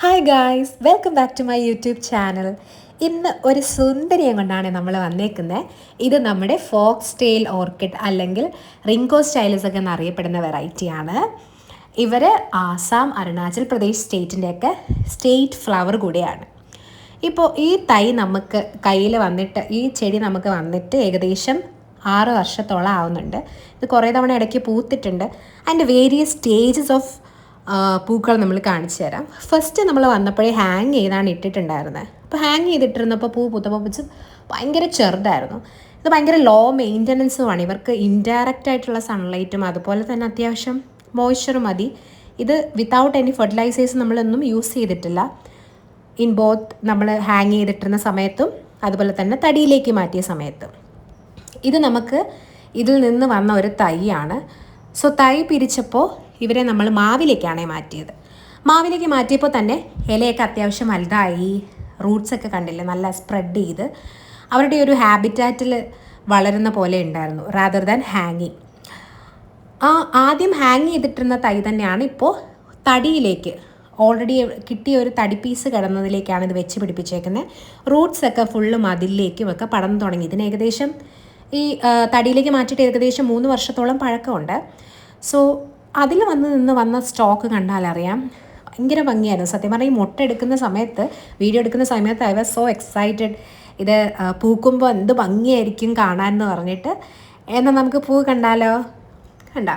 Hi guys, welcome back to my YouTube channel. ഇന്ന് ഒരു സുന്ദരിയം കൊണ്ടാണ് നമ്മൾ വന്നേക്കുന്നത്. ഇത് നമ്മുടെ ഫോക്സ് ടെയിൽ ഓർക്കിഡ് അല്ലെങ്കിൽ റിങ്കോ സ്റ്റൈലസ് ഒക്കെ എന്നറിയപ്പെടുന്ന വെറൈറ്റിയാണ്. ഇവർ ആസാം, അരുണാചൽ പ്രദേശ് സ്റ്റേറ്റിൻ്റെയൊക്കെ സ്റ്റേറ്റ് ഫ്ലവർ കൂടിയാണ്. ഇപ്പോൾ ഈ തൈ നമുക്ക് കയ്യിൽ വന്നിട്ട്, ഈ ചെടി നമുക്ക് വന്നിട്ട് ഏകദേശം 6 വർഷത്തോളം ആവുന്നുണ്ട്. ഇത് കുറേ തവണ ഇടയ്ക്ക് പൂത്തിട്ടുണ്ട്. അതിൻ്റെ വേരിയസ് സ്റ്റേജസ് ഓഫ് പൂക്കൾ നമ്മൾ കാണിച്ചു തരാം. ഫസ്റ്റ് നമ്മൾ വന്നപ്പോഴേ ഹാങ് ചെയ്താണ് ഇട്ടിട്ടുണ്ടായിരുന്നത്. അപ്പോൾ ഹാങ് ചെയ്തിട്ടിരുന്നപ്പോൾ പൂ പൂത്തപ്പോൾ ഭയങ്കര ചെറുതായിരുന്നു. ഇത് ഭയങ്കര ലോ മെയിൻ്റനൻസുമാണ്. ഇവർക്ക് ഇൻഡയറക്റ്റ് ആയിട്ടുള്ള സൺലൈറ്റും അതുപോലെ തന്നെ അത്യാവശ്യം മോയ്സ്ചറും മതി. ഇത് വിത്തൗട്ട് എനി ഫെർട്ടിലൈസേഴ്സ് നമ്മളൊന്നും യൂസ് ചെയ്തിട്ടില്ല. ഇൻ ബോത്ത് നമ്മൾ ഹാങ് ചെയ്തിട്ടിരുന്ന സമയത്തും അതുപോലെ തന്നെ തടിയിലേക്ക് മാറ്റിയ സമയത്തും. ഇത് നമുക്ക് ഇതിൽ നിന്ന് വന്ന ഒരു തൈയാണ്. സോ തൈ പിരിച്ചപ്പോൾ ഇവരെ നമ്മൾ മാവിലേക്കാണ് മാറ്റിയത്. മാവിലേക്ക് മാറ്റിയപ്പോൾ തന്നെ ഇലയൊക്കെ അത്യാവശ്യം വലുതായി, റൂട്ട്സൊക്കെ കണ്ടില്ലേ, നല്ല സ്പ്രെഡ് ചെയ്ത് അവരുടെ ഒരു ഹാബിറ്റാറ്റിൽ വളരുന്ന പോലെ ഉണ്ടായിരുന്നു, റാദർ ദാൻ ഹാങ്ങിങ്. ആദ്യം ഹാങ് ചെയ്തിട്ടിരുന്ന തൈ തന്നെയാണ് ഇപ്പോൾ തടിയിലേക്ക് ഓൾറെഡി കിട്ടിയ ഒരു തടി പീസ് കിടന്നതിലേക്കാണ് ഇത് വെച്ച് പിടിപ്പിച്ചേക്കുന്നത്. റൂട്ട്സൊക്കെ ഫുള്ള് മതിലിലേക്കും ഒക്കെ പടർന്നു തുടങ്ങി. ഇതിന് ഏകദേശം ഈ തടിയിലേക്ക് മാറ്റിയിട്ട് ഏകദേശം 3 വർഷത്തോളം പഴക്കമുണ്ട്. സോ അതിൽ വന്ന സ്റ്റോക്ക് കണ്ടാലറിയാം, ഭയങ്കര ഭംഗിയായിരുന്നു. സത്യം പറഞ്ഞാൽ ഈ മുട്ട എടുക്കുന്ന സമയത്ത്, വീഡിയോ എടുക്കുന്ന സമയത്ത് ഐ വാസ് സോ എക്സൈറ്റഡ്. ഇത് പൂക്കുമ്പോൾ എന്ത് ഭംഗിയായിരിക്കും കാണാമെന്ന് പറഞ്ഞിട്ട്. എന്നാൽ നമുക്ക് പൂ കണ്ടാലോ? കണ്ട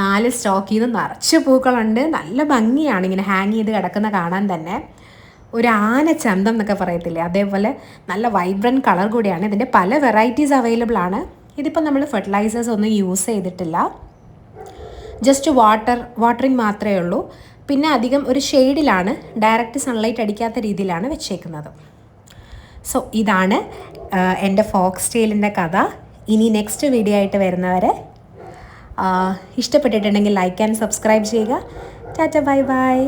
4 സ്റ്റോക്കിൽ നിന്ന് നിറച്ച് പൂക്കളുണ്ട്. നല്ല ഭംഗിയാണ് ഇങ്ങനെ ഹാങ് ചെയ്ത് കിടക്കുന്ന കാണാൻ തന്നെ. ഒരു ആന ചന്തം എന്നൊക്കെ പറയത്തില്ലേ, അതേപോലെ നല്ല വൈബ്രൻറ്റ് കളർ കൂടിയാണ്. ഇതിൻ്റെ പല വെറൈറ്റീസ് അവൈലബിൾ ആണ്. ഇതിപ്പോൾ നമ്മൾ ഫെർട്ടിലൈസേഴ്സ് ഒന്നും യൂസ് ചെയ്തിട്ടില്ല, ജസ്റ്റ് വാട്ടറിങ് മാത്രമേ ഉള്ളൂ. പിന്നെ അധികം ഒരു ഷെയ്ഡിലാണ്, ഡയറക്റ്റ് സൺലൈറ്റ് അടിക്കാത്ത രീതിയിലാണ് വെച്ചേക്കുന്നത്. സോ ഇതാണ് എൻ്റെ ഫോക്സ് ടെയിലിൻ്റെ കഥ. ഇനി നെക്സ്റ്റ് വീഡിയോ ആയിട്ട് വരുന്നവരെ ഇഷ്ടപ്പെട്ടിട്ടുണ്ടെങ്കിൽ ലൈക്ക് ആൻഡ് സബ്സ്ക്രൈബ് ചെയ്യുക. Tata, bye bye.